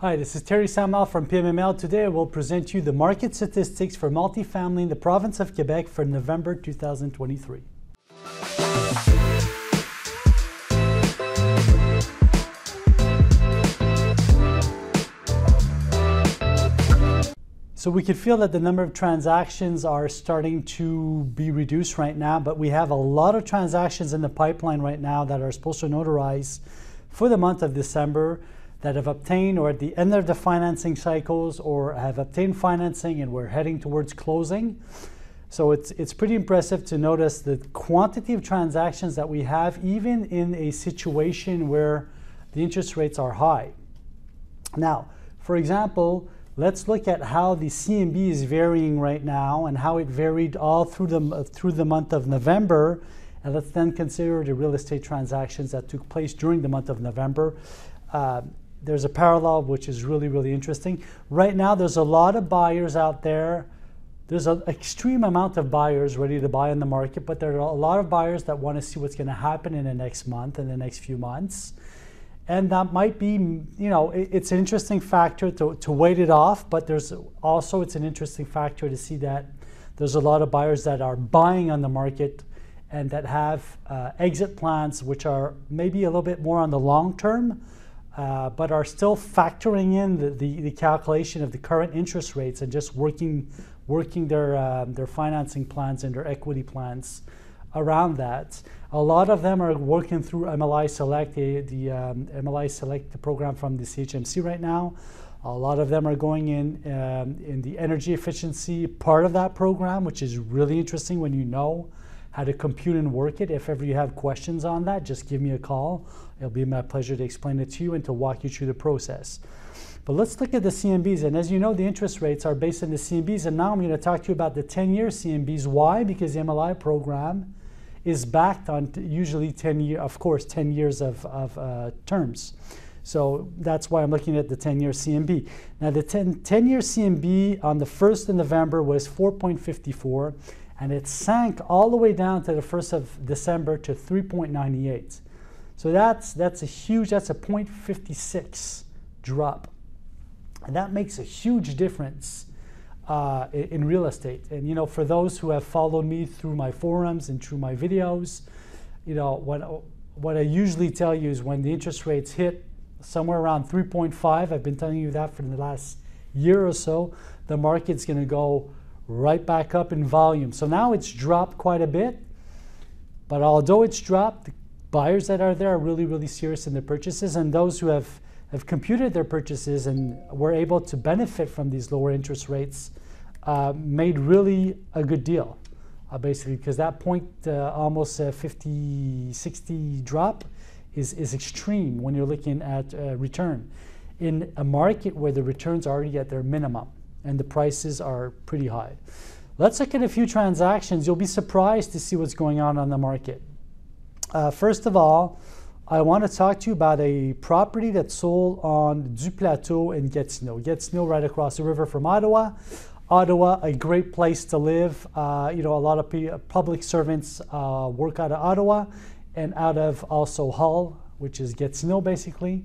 Hi, this is Thierry Samlal from PMML. Today I will present you the market statistics for multifamily in the province of Quebec for November 2023. So we could feel that the number of transactions are starting to be reduced right now, but we have a lot of transactions in the pipeline right now that are supposed to notarize for the month of December that have obtained or at the end of the financing cycles or have obtained financing and we're heading towards closing. So it's pretty impressive to notice the quantity of transactions that we have even in a situation where the interest rates are high. Now, for example, let's look at how the CMB is varying right now and how it varied all through the month of November. And let's then consider the real estate transactions that took place during the month of November. There's a parallel which is really interesting. Right now, there's a lot of buyers out there. There's an extreme amount of buyers ready to buy in the market, but there are a lot of buyers that want to see what's going to happen in the next month and the next few months. And that might be, it's an interesting factor to wait it off, but there's also, it's an interesting factor to see that there's a lot of buyers that are buying on the market and that have exit plans which are maybe a little bit more on the long term, but are still factoring in the calculation of the current interest rates and just working their financing plans and their equity plans around that. A lot of them are working through MLI Select, the MLI Select, the program from the CHMC right now. A lot of them are going in the energy efficiency part of that program, which is really interesting when you know how to compute and work it. If ever you have questions on that, just give me a call. It'll be my pleasure to explain it to you and to walk you through the process. But let's look at the CMBs. And as you know, the interest rates are based on the CMBs. And now I'm going to talk to you about the 10-year CMBs. Why? Because the MLI program is backed on usually 10 years of terms. So that's why I'm looking at the 10-year CMB. Now the 10-year CMB on the 1st of November was 4.54. And it sank all the way down to the 1st of December to 3.98. So that's a 0.56 drop. And that makes a huge difference in real estate. And for those who have followed me through my forums and through my videos, what I usually tell you is when the interest rates hit somewhere around 3.5, I've been telling you that for the last year or so, the market's going to go right back up in volume. So now it's dropped quite a bit, but although it's dropped, the buyers that are there are really serious in their purchases, and those who have computed their purchases and were able to benefit from these lower interest rates made really a good deal, basically, because that point, almost 50-60 drop is extreme when you're looking at return in a market where the returns are already at their minimum and the prices are pretty high. Let's look at a few transactions. You'll be surprised to see what's going on the market. First of all, I want to talk to you about a property that sold on Du Plateau in Gatineau. Gatineau right across the river from Ottawa. Ottawa, a great place to live. A lot of public servants work out of Ottawa and out of also Hull, which is Gatineau basically,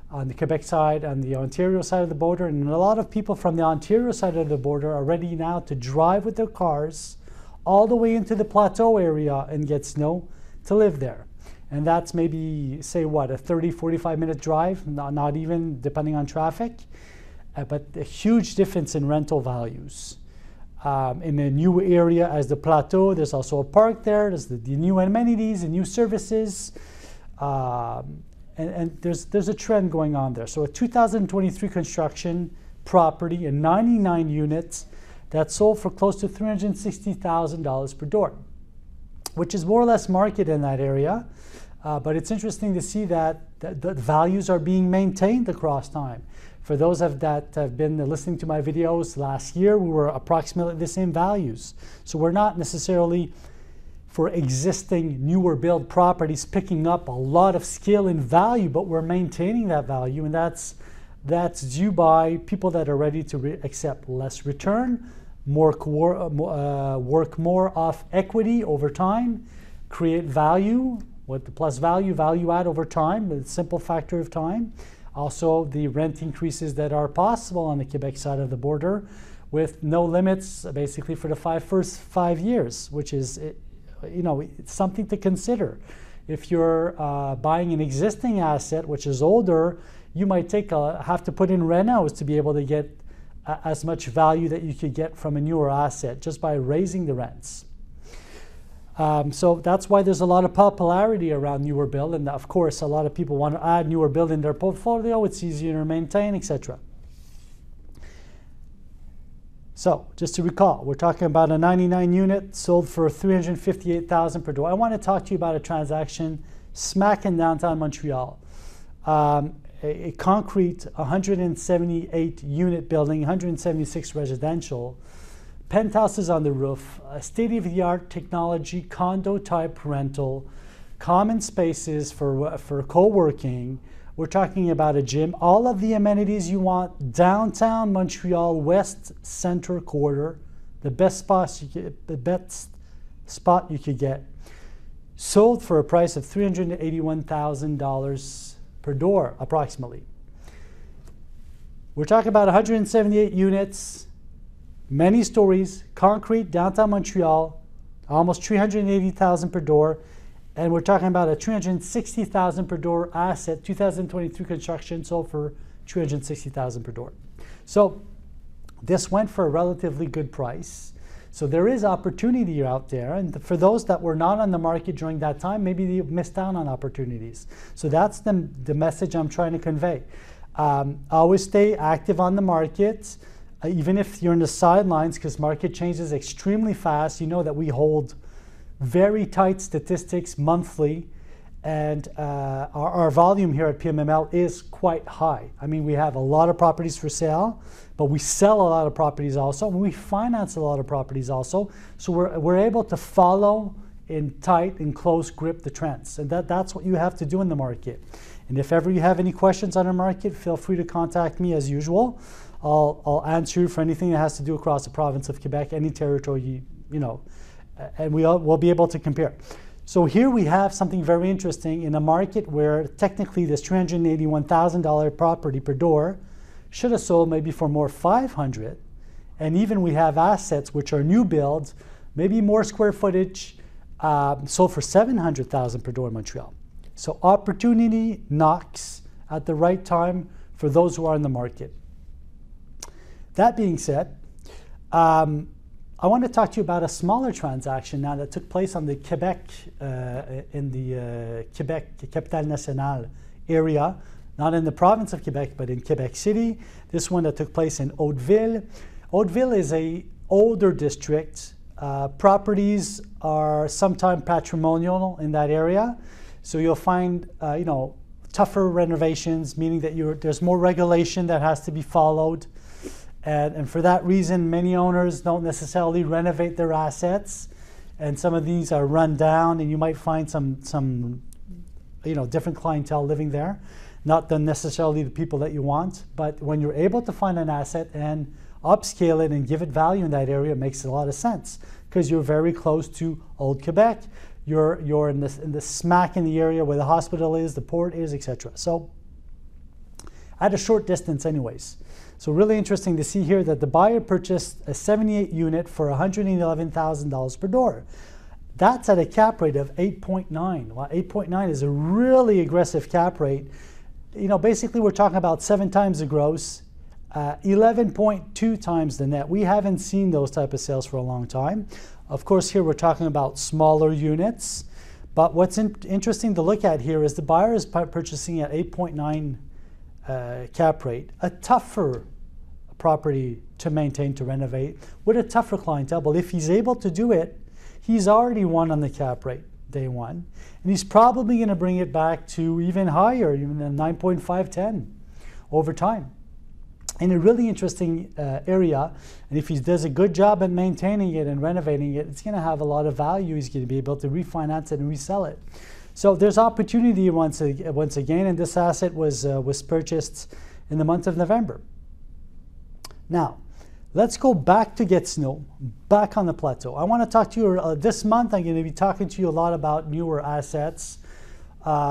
on the Quebec side, on the Ontario side of the border. And a lot of people from the Ontario side of the border are ready now to drive with their cars all the way into the Plateau area in Gatineau to live there. And that's maybe, say what, a 30-45 minute drive, not even, depending on traffic, but a huge difference in rental values. In a new area as the Plateau, there's also a park there, there's the new amenities, the new services, and there's a trend going on there. So a 2023 construction property, a 99 units, that sold for close to $360,000 per door, which is more or less market in that area. But it's interesting to see that the values are being maintained across time. For those that have been listening to my videos last year, we were approximately the same values. So we're not necessarily, for existing newer build properties, picking up a lot of scale and value, but we're maintaining that value, and that's due by people that are ready to accept less return, work more off equity over time, create value, with the plus value add over time, the simple factor of time, Also, the rent increases that are possible on the Quebec side of the border with no limits basically for the first 5 years, which is, it's something to consider. If you're buying an existing asset, which is older, you might have to put in renos to be able to get as much value that you could get from a newer asset just by raising the rents. So that's why there's a lot of popularity around newer build, and of course a lot of people want to add newer build in their portfolio. It's easier to maintain, etc. So just to recall, we're talking about a 99 unit sold for $358,000 per door. I want to talk to you about a transaction smack in downtown Montreal. A concrete 178 unit building, 176 residential, penthouses on the roof, a state-of-the-art technology condo type rental, common spaces for co-working. We're talking about a gym, all of the amenities you want, downtown Montreal, west center quarter, the best spot you could get. Sold for a price of $381,000 per door, approximately. We're talking about 178 units, many stories, concrete, downtown Montreal, almost $380,000 per door, and we're talking about a $360,000 per door asset, 2023 construction, sold for $360,000 per door. So this went for a relatively good price. So there is opportunity out there, and for those that were not on the market during that time, maybe they missed out on opportunities. So that's the message I'm trying to convey. Always stay active on the market. Even if you're in the sidelines, because market changes extremely fast. You know that we hold very tight statistics monthly, and our volume here at PMML is quite high. I mean, we have a lot of properties for sale, but we sell a lot of properties also, and we finance a lot of properties also. So we're able to follow in tight and close grip the trends, and that's what you have to do in the market. And if ever you have any questions on the market, feel free to contact me as usual. I'll answer you for anything that has to do across the province of Quebec, any territory, and we'll be able to compare. So here we have something very interesting in a market where technically this $381,000 property per door should have sold maybe for more $500, and even we have assets which are new builds, maybe more square footage, sold for $700,000 per door in Montreal. So opportunity knocks at the right time for those who are in the market. That being said, I want to talk to you about a smaller transaction now that took place on the Quebec, in the Quebec Capitale Nationale area, not in the province of Quebec, but in Quebec City. This one that took place in Hauteville. Hauteville is an older district. Properties are sometimes patrimonial in that area. So you'll find, tougher renovations, meaning that there's more regulation that has to be followed. And for that reason, many owners don't necessarily renovate their assets, and some of these are run down, and you might find some different clientele living there, not necessarily the people that you want. But when you're able to find an asset and upscale it and give it value in that area, it makes a lot of sense because you're very close to Old Quebec. You're in the smack in the area where the hospital is, the port is, etc. So at a short distance, anyways. So really interesting to see here that the buyer purchased a 78 unit for $111,000 per door. That's at a cap rate of 8.9. Well, 8.9 is a really aggressive cap rate. Basically we're talking about 7 times the gross, 11.2 times the net. We haven't seen those type of sales for a long time. Of course, here we're talking about smaller units. But what's interesting to look at here is the buyer is purchasing at 8.9 cap rate, a tougher property to maintain, to renovate, with a tougher clientele. But if he's able to do it, he's already won on the cap rate day one, and he's probably going to bring it back to even higher, even a 9.5, 10 over time. In a really interesting area, and if he does a good job at maintaining it and renovating it, it's going to have a lot of value. He's going to be able to refinance it and resell it. So there's opportunity once again, and this asset was purchased in the month of November. Now, let's go back to Gatineau, back on the plateau. I want to talk to you this month. I'm going to be talking to you a lot about newer assets.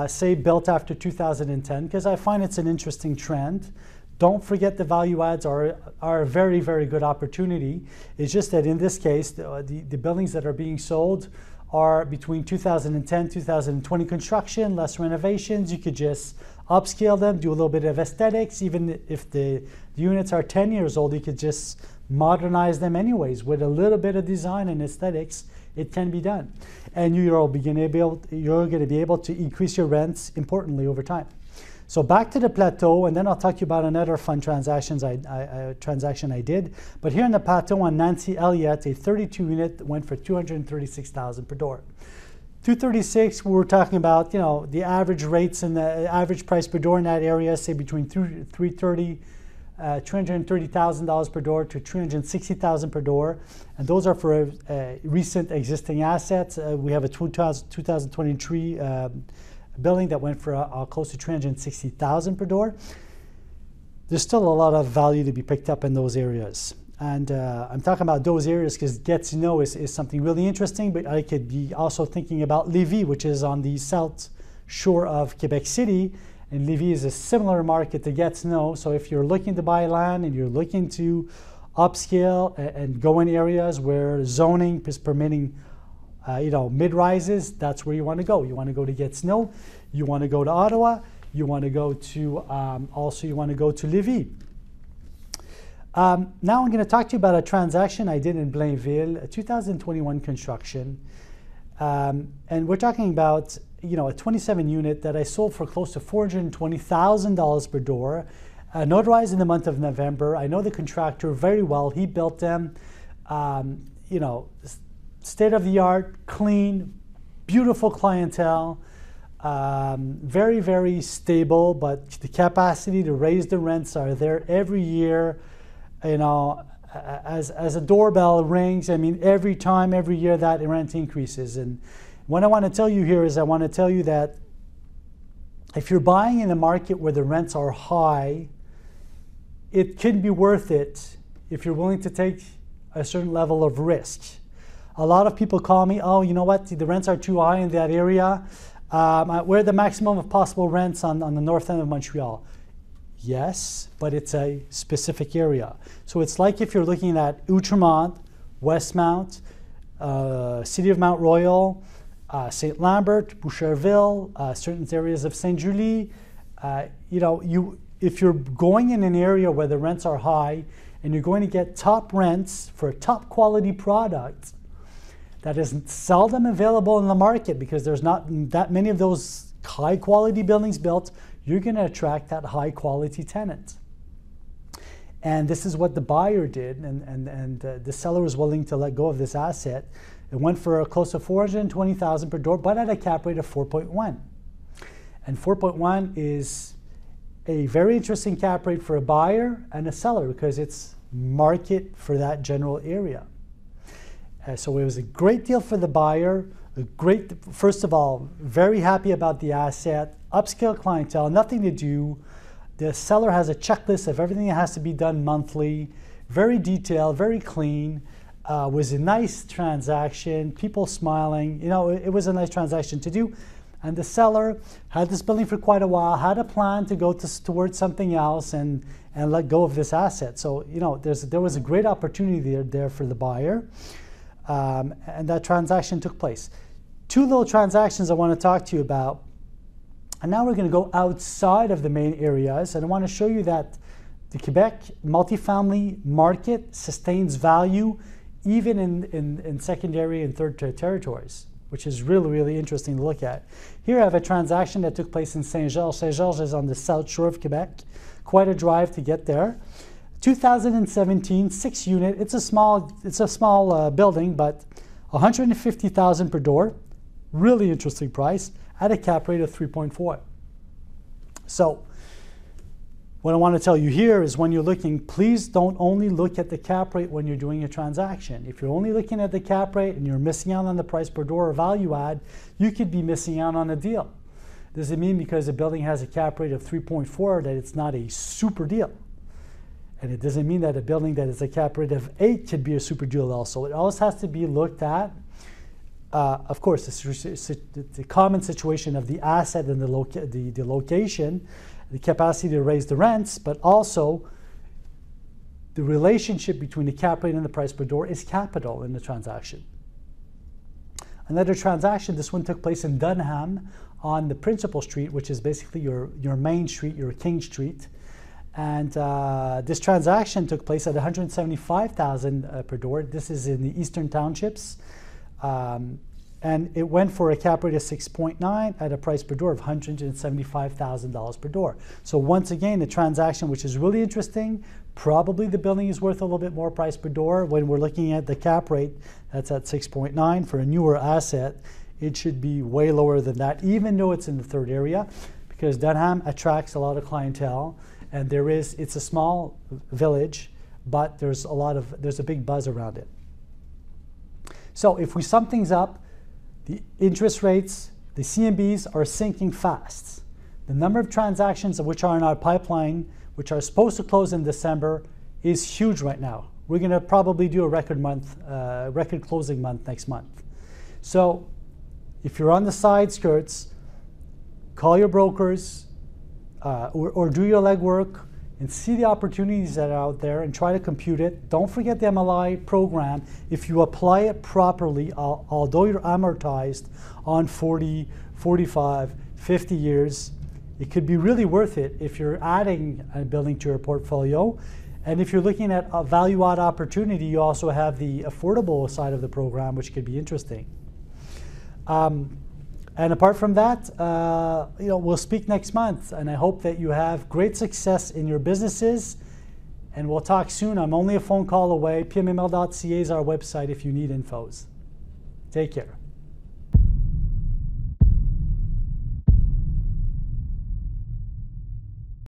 say built after 2010, because I find it's an interesting trend. Don't forget the value adds are a very, very good opportunity. It's just that in this case, the buildings that are being sold are between 2010, 2020 construction, less renovations. You could just upscale them, do a little bit of aesthetics. Even if the units are 10 years old, you could just modernize them anyways. With a little bit of design and aesthetics, it can be done. And you're going to be able to increase your rents importantly over time. So back to the plateau, and then I'll talk to you about another fun transaction I did. But here in the plateau on Nancy Elliott, a 32 unit went for $236,000 per door. 236, we were talking about, you know, the average rates and the average price per door in that area, say between $330,000 per door to $360,000 per door, and those are for recent existing assets. We have a 2023 building that went for close to $360,000 per door. There's still a lot of value to be picked up in those areas. And I'm talking about those areas because get to know is something really interesting, but I could be also thinking about Lévis, which is on the south shore of Quebec City. And Lévis is a similar market to get to know. So if you're looking to buy land and you're looking to upscale and go in areas where zoning is permitting mid-rises, that's where you want to go. You want to go to Gatineau, you want to go to Ottawa, you want to go to Lévis. Now I'm going to talk to you about a transaction I did in Blainville, a 2021 construction, and we're talking about a 27 unit that I sold for close to $420,000 per door, notarized in the month of November. I know the contractor very well. He built them, state-of-the-art, clean, beautiful clientele, very, very stable, but the capacity to raise the rents are there every year. As a doorbell rings, I mean, every year that rent increases. And what I want to tell you here is I want to tell you that if you're buying in a market where the rents are high, it can be worth it if you're willing to take a certain level of risk. A lot of people call me, oh, you know what, the rents are too high in that area. We're the maximum of possible rents on the north end of Montreal. Yes, but it's a specific area. So it's like if you're looking at Outremont, Westmount, City of Mount Royal, St. Lambert, Boucherville, certain areas of Saint Julie. If you're going in an area where the rents are high and you're going to get top rents for a top quality product that is seldom available in the market because there's not that many of those high quality buildings built, you're going to attract that high quality tenant. And this is what the buyer did, and the seller was willing to let go of this asset. It went for close to $420,000 per door, but at a cap rate of 4.1. And 4.1 is a very interesting cap rate for a buyer and a seller because it's market for that general area. So it was a great deal for the buyer. First of all, very happy about the asset, upscale clientele, nothing to do. The seller has a checklist of everything that has to be done monthly, very detailed, very clean. Was a nice transaction, people smiling. It was a nice transaction to do. And the seller had this building for quite a while, had a plan to go towards something else and let go of this asset. So, there was a great opportunity there for the buyer. And that transaction took place. Two little transactions I want to talk to you about. And now we're going to go outside of the main areas. And I want to show you that the Quebec multifamily market sustains value even in secondary and third territories, which is really, really interesting to look at. Here I have a transaction that took place in Saint-Georges. Saint-Georges is on the south shore of Quebec. Quite a drive to get there. 2017, 6 unit. It's a small building, but $150,000 per door. Really interesting price at a cap rate of 3.4. So what I want to tell you here is when you're looking, please don't only look at the cap rate when you're doing a transaction. If you're only looking at the cap rate and you're missing out on the price per door or value add, you could be missing out on a deal. Does it mean because a building has a cap rate of 3.4 that it's not a super deal? And it doesn't mean that a building that is a cap rate of 8 could be a super deal also. It always has to be looked at of course, the common situation of the asset and the location, the capacity to raise the rents, but also the relationship between the cap rate and the price per door is capital in the transaction. Another transaction, this one took place in Dunham on the Principal Street, which is basically your main street, your King Street. And this transaction took place at $175,000 per door. This is in the Eastern Townships. And it went for a cap rate of 6.9 at a price per door of $175,000 per door. So once again, a transaction which is really interesting. Probably the building is worth a little bit more price per door. When we're looking at the cap rate, that's at 6.9 for a newer asset. It should be way lower than that, even though it's in the third area, because Dunham attracts a lot of clientele, and it's a small village, but there's a big buzz around it. So if we sum things up, the interest rates, the CMBs are sinking fast. The number of transactions which are in our pipeline, which are supposed to close in December, is huge right now. We're going to probably do a record closing month next month. So if you're on the side skirts, call your brokers or do your legwork and see the opportunities that are out there and try to compute it. Don't forget the MLI program. If you apply it properly, although you're amortized on 40, 45, 50 years, it could be really worth it if you're adding a building to your portfolio. And if you're looking at a value add opportunity, you also have the affordable side of the program, which could be interesting. And apart from that, we'll speak next month, and I hope that you have great success in your businesses, and we'll talk soon. I'm only a phone call away. PMML.ca is our website if you need infos. Take care.